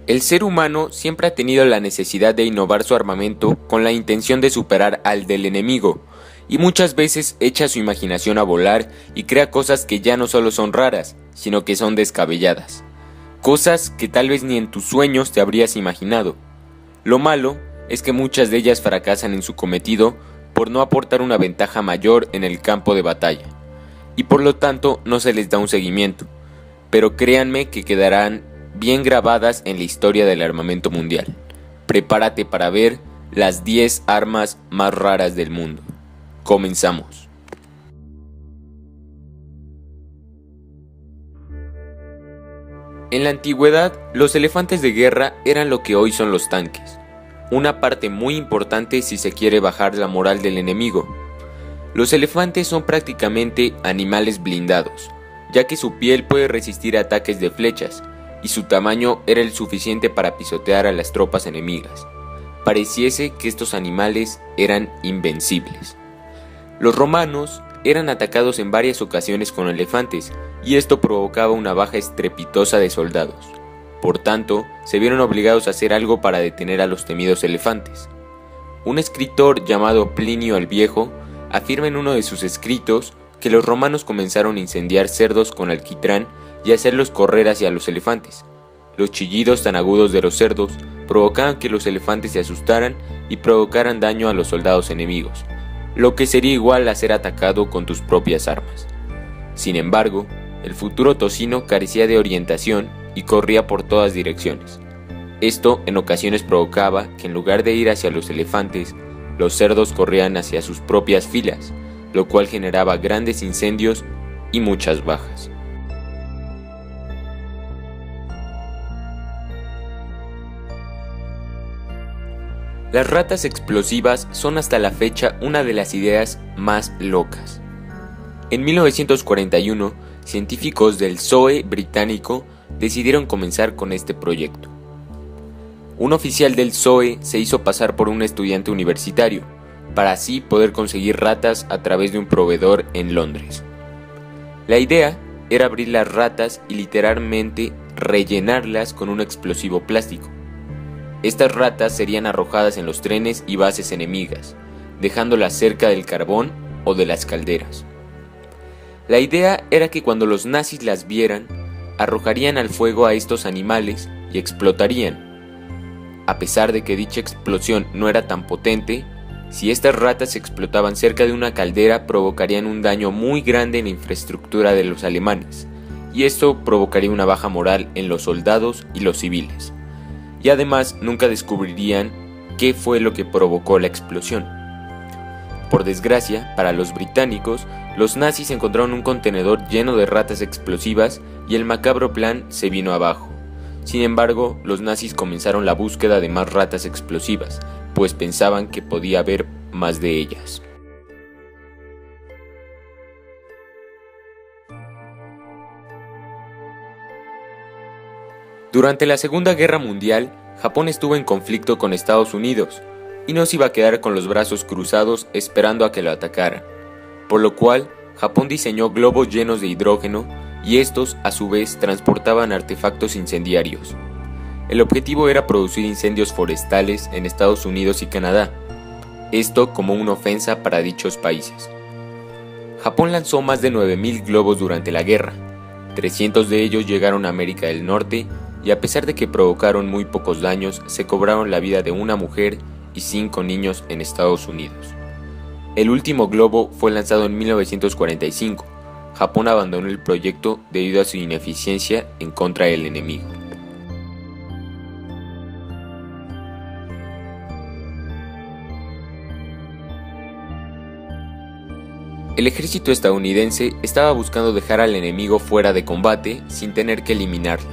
El ser humano siempre ha tenido la necesidad de innovar su armamento con la intención de superar al del enemigo, y muchas veces echa su imaginación a volar y crea cosas que ya no solo son raras, sino que son descabelladas. Cosas que tal vez ni en tus sueños te habrías imaginado. Lo malo es que muchas de ellas fracasan en su cometido por no aportar una ventaja mayor en el campo de batalla, y por lo tanto no se les da un seguimiento, pero créanme que quedarán bien grabadas en la historia del armamento mundial. Prepárate para ver las 10 armas más raras del mundo. Comenzamos. En la antigüedad, los elefantes de guerra eran lo que hoy son los tanques, una parte muy importante si se quiere bajar la moral del enemigo. Los elefantes son prácticamente animales blindados, ya que su piel puede resistir ataques de flechas, y su tamaño era el suficiente para pisotear a las tropas enemigas. Pareciese que estos animales eran invencibles. Los romanos eran atacados en varias ocasiones con elefantes, y esto provocaba una baja estrepitosa de soldados. Por tanto, se vieron obligados a hacer algo para detener a los temidos elefantes. Un escritor llamado Plinio el Viejo afirma en uno de sus escritos que los romanos comenzaron a incendiar cerdos con alquitrán y hacerlos correr hacia los elefantes. Los chillidos tan agudos de los cerdos provocaban que los elefantes se asustaran y provocaran daño a los soldados enemigos, lo que sería igual a ser atacado con tus propias armas. Sin embargo, el futuro tocino carecía de orientación y corría por todas direcciones. Esto en ocasiones provocaba que en lugar de ir hacia los elefantes, los cerdos corrían hacia sus propias filas, lo cual generaba grandes incendios y muchas bajas. Las ratas explosivas son hasta la fecha una de las ideas más locas. En 1941, científicos del SOE británico decidieron comenzar con este proyecto. Un oficial del SOE se hizo pasar por un estudiante universitario, para así poder conseguir ratas a través de un proveedor en Londres. La idea era abrir las ratas y literalmente rellenarlas con un explosivo plástico. Estas ratas serían arrojadas en los trenes y bases enemigas, dejándolas cerca del carbón o de las calderas. La idea era que cuando los nazis las vieran, arrojarían al fuego a estos animales y explotarían. A pesar de que dicha explosión no era tan potente, si estas ratas explotaban cerca de una caldera provocarían un daño muy grande en la infraestructura de los alemanes, y esto provocaría una baja moral en los soldados y los civiles. Y además nunca descubrirían qué fue lo que provocó la explosión. Por desgracia, para los británicos, los nazis encontraron un contenedor lleno de ratas explosivas y el macabro plan se vino abajo. Sin embargo, los nazis comenzaron la búsqueda de más ratas explosivas, pues pensaban que podía haber más de ellas. Durante la Segunda Guerra Mundial, Japón estuvo en conflicto con Estados Unidos y no se iba a quedar con los brazos cruzados esperando a que lo atacaran, por lo cual Japón diseñó globos llenos de hidrógeno y estos a su vez transportaban artefactos incendiarios. El objetivo era producir incendios forestales en Estados Unidos y Canadá, esto como una ofensa para dichos países. Japón lanzó más de 9,000 globos durante la guerra, 300 de ellos llegaron a América del Norte y a pesar de que provocaron muy pocos daños, se cobraron la vida de una mujer y 5 niños en Estados Unidos. El último globo fue lanzado en 1945. Japón abandonó el proyecto debido a su ineficiencia en contra del enemigo. El ejército estadounidense estaba buscando dejar al enemigo fuera de combate sin tener que eliminarlo,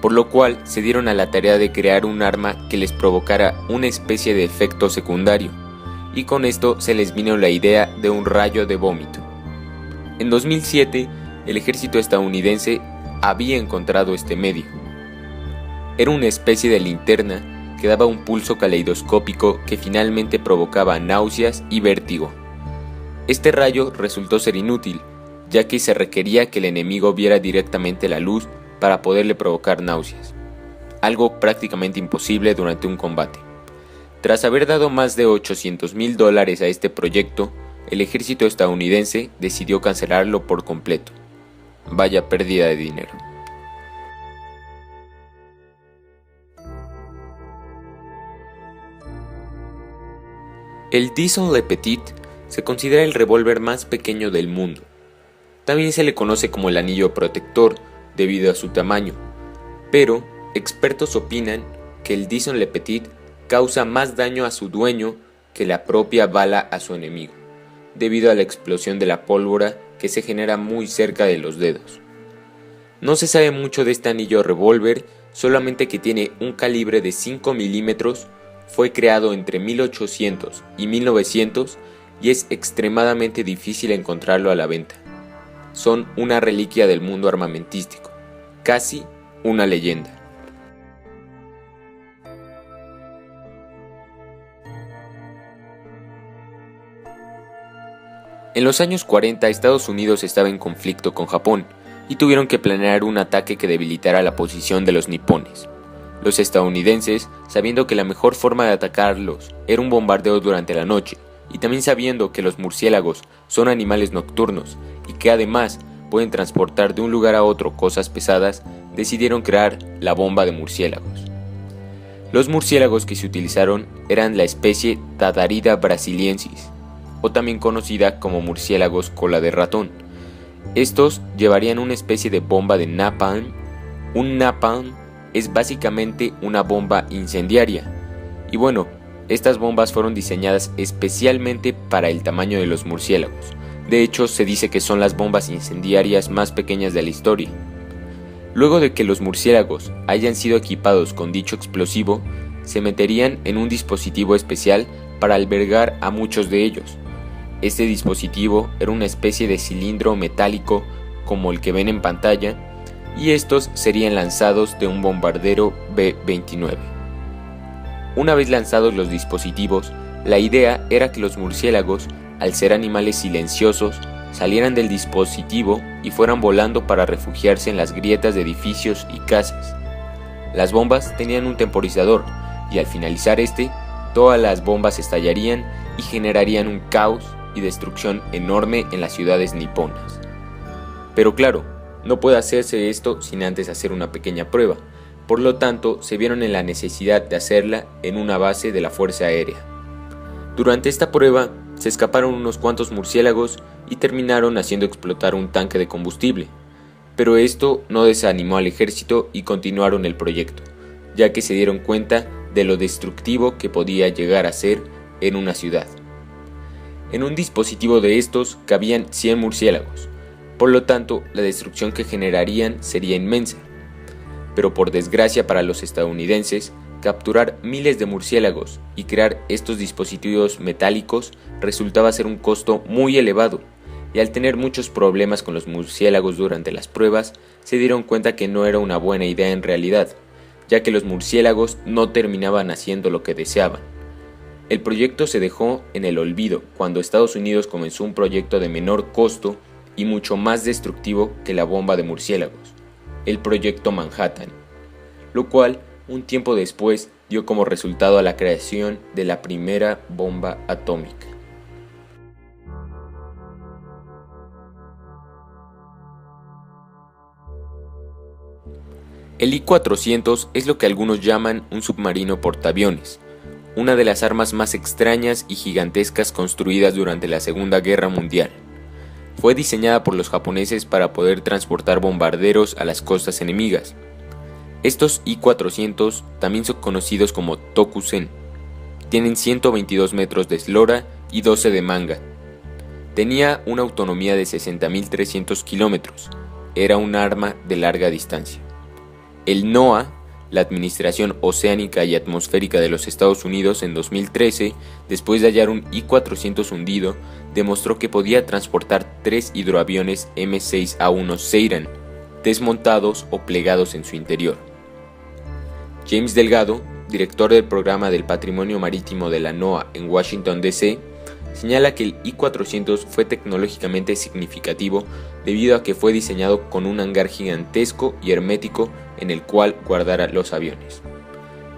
por lo cual se dieron a la tarea de crear un arma que les provocara una especie de efecto secundario, y con esto se les vino la idea de un rayo de vómito. En 2007, el ejército estadounidense había encontrado este medio. Era una especie de linterna que daba un pulso caleidoscópico que finalmente provocaba náuseas y vértigo. Este rayo resultó ser inútil, ya que se requería que el enemigo viera directamente la luz para poderle provocar náuseas. algo prácticamente imposible durante un combate. Tras haber dado más de $800,000 a este proyecto, el ejército estadounidense decidió cancelarlo por completo. Vaya pérdida de dinero. El Dixon Le Petit se considera el revólver más pequeño del mundo. También se le conoce como el anillo protector debido a su tamaño, pero expertos opinan que el Dixon Le Petit causa más daño a su dueño que la propia bala a su enemigo, debido a la explosión de la pólvora que se genera muy cerca de los dedos. No se sabe mucho de este anillo revólver, solamente que tiene un calibre de 5 milímetros. Fue creado entre 1800 y 1900 y es extremadamente difícil encontrarlo a la venta. Son una reliquia del mundo armamentístico, casi una leyenda. En los años 40 Estados Unidos estaba en conflicto con Japón y tuvieron que planear un ataque que debilitara la posición de los nipones. Los estadounidenses, sabiendo que la mejor forma de atacarlos era un bombardeo durante la noche, y también sabiendo que los murciélagos son animales nocturnos y que además pueden transportar de un lugar a otro cosas pesadas, decidieron crear la bomba de murciélagos. Los murciélagos que se utilizaron eran la especie Tadarida brasiliensis, o también conocida como murciélagos cola de ratón. Estos llevarían una especie de bomba de napalm. Un napalm es básicamente una bomba incendiaria. Y bueno, estas bombas fueron diseñadas especialmente para el tamaño de los murciélagos. De hecho, se dice que son las bombas incendiarias más pequeñas de la historia. Luego de que los murciélagos hayan sido equipados con dicho explosivo, se meterían en un dispositivo especial para albergar a muchos de ellos. Este dispositivo era una especie de cilindro metálico como el que ven en pantalla, y estos serían lanzados de un bombardero B-29. Una vez lanzados los dispositivos, la idea era que los murciélagos, al ser animales silenciosos, salieran del dispositivo y fueran volando para refugiarse en las grietas de edificios y casas. Las bombas tenían un temporizador, y al finalizar todas las bombas estallarían y generarían un caos y destrucción enorme en las ciudades niponas. Pero claro, no puede hacerse esto sin antes hacer una pequeña prueba, por lo tanto se vieron en la necesidad de hacerla en una base de la Fuerza Aérea. Durante esta prueba se escaparon unos cuantos murciélagos y terminaron haciendo explotar un tanque de combustible, pero esto no desanimó al ejército y continuaron el proyecto, ya que se dieron cuenta de lo destructivo que podía llegar a ser en una ciudad. En un dispositivo de estos cabían 100 murciélagos, por lo tanto la destrucción que generarían sería inmensa. Pero por desgracia para los estadounidenses, capturar miles de murciélagos y crear estos dispositivos metálicos resultaba ser un costo muy elevado, y al tener muchos problemas con los murciélagos durante las pruebas, se dieron cuenta que no era una buena idea en realidad, ya que los murciélagos no terminaban haciendo lo que deseaban. El proyecto se dejó en el olvido cuando Estados Unidos comenzó un proyecto de menor costo y mucho más destructivo que la bomba de murciélagos, el Proyecto Manhattan, lo cual un tiempo después dio como resultado a la creación de la primera bomba atómica. El I-400 es lo que algunos llaman un submarino portaaviones, una de las armas más extrañas y gigantescas construidas durante la Segunda Guerra Mundial. Fue diseñada por los japoneses para poder transportar bombarderos a las costas enemigas. Estos I-400 también son conocidos como Tokusen. Tienen 122 metros de eslora y 12 de manga. Tenía una autonomía de 60.300 kilómetros. Era un arma de larga distancia. El NOAA, la Administración Oceánica y Atmosférica de los Estados Unidos, en 2013, después de hallar un I-400 hundido, demostró que podía transportar 3 hidroaviones M6A1 Seiran, desmontados o plegados en su interior. James Delgado, director del programa del Patrimonio Marítimo de la NOAA en Washington, D.C., señala que el I-400 fue tecnológicamente significativo debido a que fue diseñado con un hangar gigantesco y hermético en el cual guardar los aviones.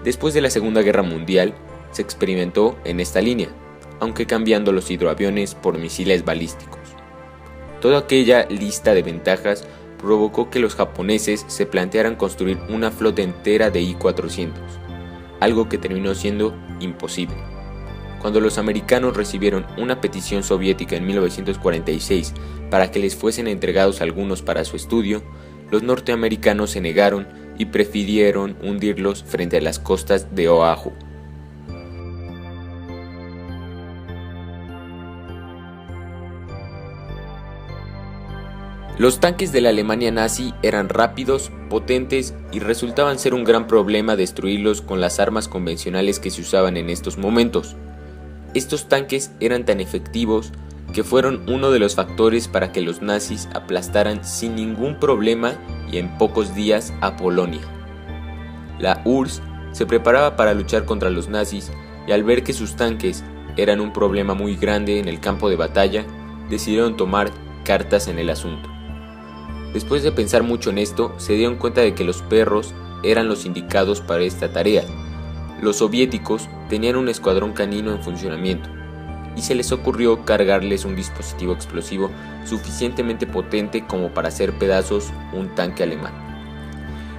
Después de la Segunda Guerra Mundial, se experimentó en esta línea, aunque cambiando los hidroaviones por misiles balísticos. Toda aquella lista de ventajas provocó que los japoneses se plantearan construir una flota entera de I-400, algo que terminó siendo imposible. Cuando los americanos recibieron una petición soviética en 1946 para que les fuesen entregados algunos para su estudio, los norteamericanos se negaron y prefirieron hundirlos frente a las costas de Oahu. Los tanques de la Alemania nazi eran rápidos, potentes y resultaban ser un gran problema destruirlos con las armas convencionales que se usaban en estos momentos. Estos tanques eran tan efectivos que fueron uno de los factores para que los nazis aplastaran sin ningún problema y en pocos días a Polonia. La URSS se preparaba para luchar contra los nazis y al ver que sus tanques eran un problema muy grande en el campo de batalla, decidieron tomar cartas en el asunto. Después de pensar mucho en esto, se dieron cuenta de que los perros eran los indicados para esta tarea. Los soviéticos tenían un escuadrón canino en funcionamiento, y se les ocurrió cargarles un dispositivo explosivo suficientemente potente como para hacer pedazos un tanque alemán.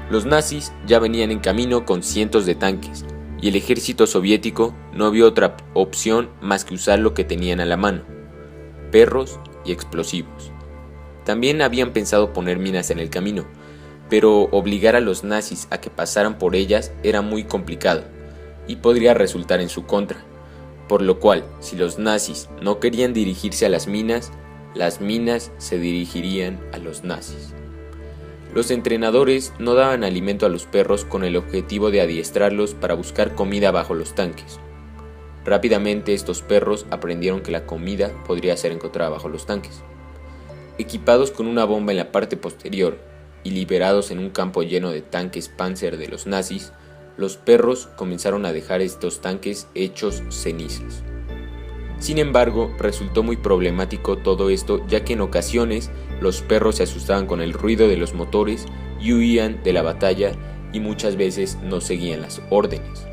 Los nazis ya venían en camino con cientos de tanques, y el ejército soviético no vio otra opción más que usar lo que tenían a la mano: perros y explosivos. También habían pensado poner minas en el camino, pero obligar a los nazis a que pasaran por ellas era muy complicado y podría resultar en su contra, por lo cual, si los nazis no querían dirigirse a las minas se dirigirían a los nazis. Los entrenadores no daban alimento a los perros con el objetivo de adiestrarlos para buscar comida bajo los tanques. Rápidamente estos perros aprendieron que la comida podría ser encontrada bajo los tanques. Equipados con una bomba en la parte posterior y liberados en un campo lleno de tanques Panzer de los nazis, los perros comenzaron a dejar estos tanques hechos cenizas. Sin embargo, resultó muy problemático todo esto, ya que en ocasiones los perros se asustaban con el ruido de los motores y huían de la batalla y muchas veces no seguían las órdenes.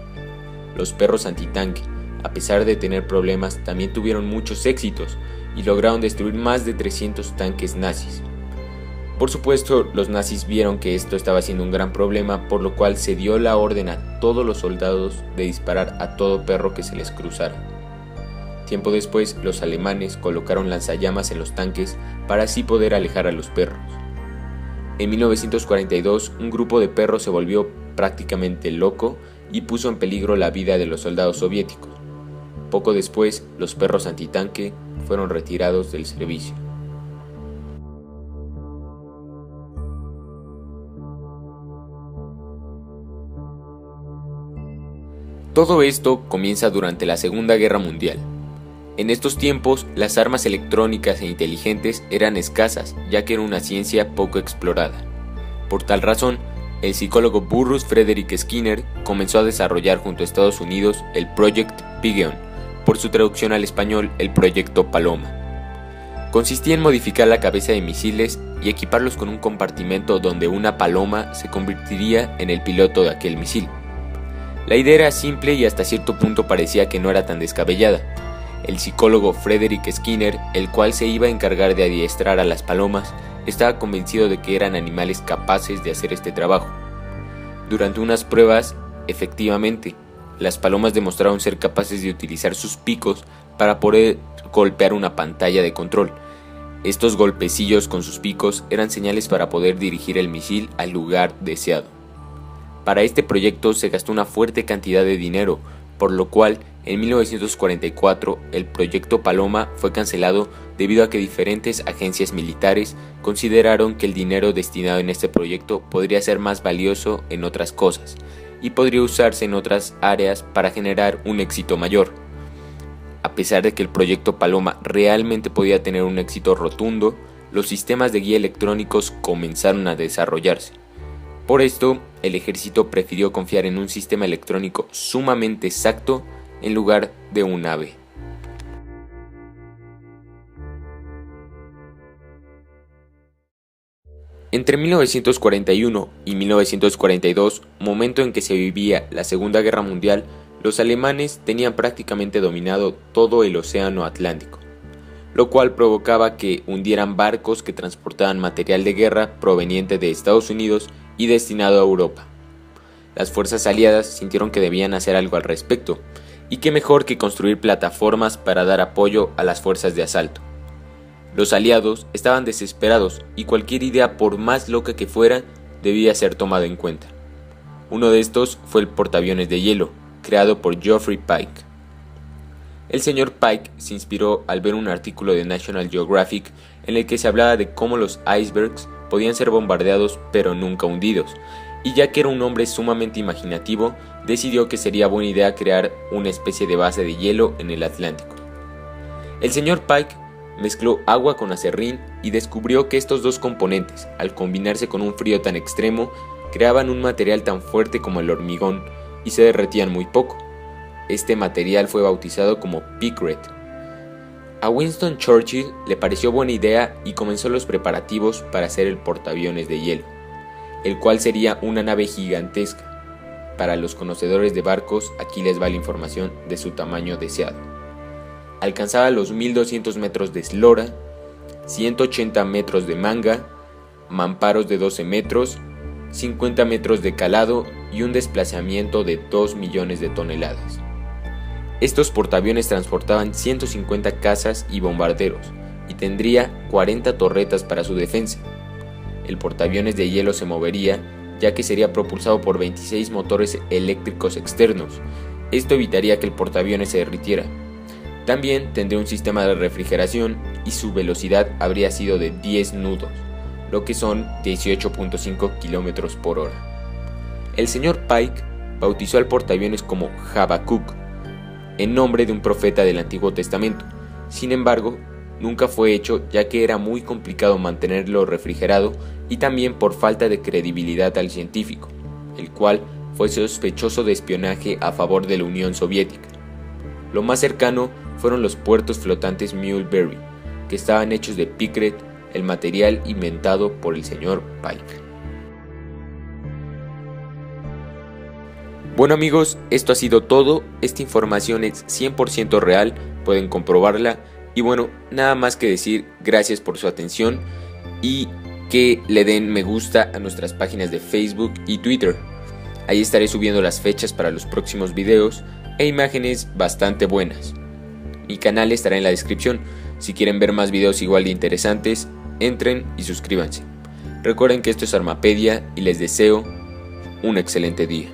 Los perros antitanque, a pesar de tener problemas, también tuvieron muchos éxitos y lograron destruir más de 300 tanques nazis. Por supuesto, los nazis vieron que esto estaba siendo un gran problema, por lo cual se dio la orden a todos los soldados de disparar a todo perro que se les cruzara. Tiempo después, los alemanes colocaron lanzallamas en los tanques para así poder alejar a los perros. En 1942, un grupo de perros se volvió prácticamente loco y puso en peligro la vida de los soldados soviéticos. Poco después, los perros antitanque fueron retirados del servicio. Todo esto comienza durante la Segunda Guerra Mundial. En estos tiempos, las armas electrónicas e inteligentes eran escasas, ya que era una ciencia poco explorada. Por tal razón, el psicólogo Burrus Frederick Skinner comenzó a desarrollar junto a Estados Unidos el Project Pigeon, por su traducción al español, el Proyecto Paloma. Consistía en modificar la cabeza de misiles y equiparlos con un compartimento donde una paloma se convertiría en el piloto de aquel misil. La idea era simple y hasta cierto punto parecía que no era tan descabellada. El psicólogo Frederick Skinner, el cual se iba a encargar de adiestrar a las palomas, estaba convencido de que eran animales capaces de hacer este trabajo. Durante unas pruebas, efectivamente, las palomas demostraron ser capaces de utilizar sus picos para poder golpear una pantalla de control. Estos golpecillos con sus picos eran señales para poder dirigir el misil al lugar deseado. Para este proyecto se gastó una fuerte cantidad de dinero, por lo cual en 1944 el proyecto Paloma fue cancelado debido a que diferentes agencias militares consideraron que el dinero destinado en este proyecto podría ser más valioso en otras cosas y podría usarse en otras áreas para generar un éxito mayor. A pesar de que el proyecto Paloma realmente podía tener un éxito rotundo, los sistemas de guía electrónicos comenzaron a desarrollarse. Por esto, el ejército prefirió confiar en un sistema electrónico sumamente exacto en lugar de un ave. Entre 1941 y 1942, momento en que se vivía la Segunda Guerra Mundial, los alemanes tenían prácticamente dominado todo el océano Atlántico, lo cual provocaba que hundieran barcos que transportaban material de guerra proveniente de Estados Unidos y destinado a Europa. Las fuerzas aliadas sintieron que debían hacer algo al respecto, y qué mejor que construir plataformas para dar apoyo a las fuerzas de asalto. Los aliados estaban desesperados y cualquier idea, por más loca que fuera, debía ser tomada en cuenta. Uno de estos fue el portaaviones de hielo, creado por Geoffrey Pike. El señor Pike se inspiró al ver un artículo de National Geographic en el que se hablaba de cómo los icebergs podían ser bombardeados pero nunca hundidos, y ya que era un hombre sumamente imaginativo, decidió que sería buena idea crear una especie de base de hielo en el Atlántico. El señor Pike mezcló agua con acerrín y descubrió que estos dos componentes, al combinarse con un frío tan extremo, creaban un material tan fuerte como el hormigón y se derretían muy poco. Este material fue bautizado como Picret. A Winston Churchill le pareció buena idea y comenzó los preparativos para hacer el portaaviones de hielo, el cual sería una nave gigantesca. Para los conocedores de barcos, aquí les va la información de su tamaño deseado. Alcanzaba los 1200 metros de eslora, 180 metros de manga, mamparos de 12 metros, 50 metros de calado y un desplazamiento de 2 millones de toneladas. Estos portaaviones transportaban 150 cazas y bombarderos y tendría 40 torretas para su defensa. El portaaviones de hielo se movería, ya que sería propulsado por 26 motores eléctricos externos. Esto evitaría que el portaaviones se derritiera. También tendría un sistema de refrigeración y su velocidad habría sido de 10 nudos, lo que son 18.5 km por hora. El señor Pike bautizó al portaaviones como Habacuc, en nombre de un profeta del Antiguo Testamento. Sin embargo, nunca fue hecho, ya que era muy complicado mantenerlo refrigerado y también por falta de credibilidad al científico, el cual fue sospechoso de espionaje a favor de la Unión Soviética. Lo más cercano fueron los puertos flotantes Muleberry, que estaban hechos de Picret, el material inventado por el señor Pike. Bueno amigos, esto ha sido todo. Esta información es 100% real, pueden comprobarla. Y bueno, nada más que decir gracias por su atención y que le den me gusta a nuestras páginas de Facebook y Twitter. Ahí estaré subiendo las fechas para los próximos videos e imágenes bastante buenas. Mi canal estará en la descripción. Si quieren ver más videos igual de interesantes, entren y suscríbanse. Recuerden que esto es Armapedia y les deseo un excelente día.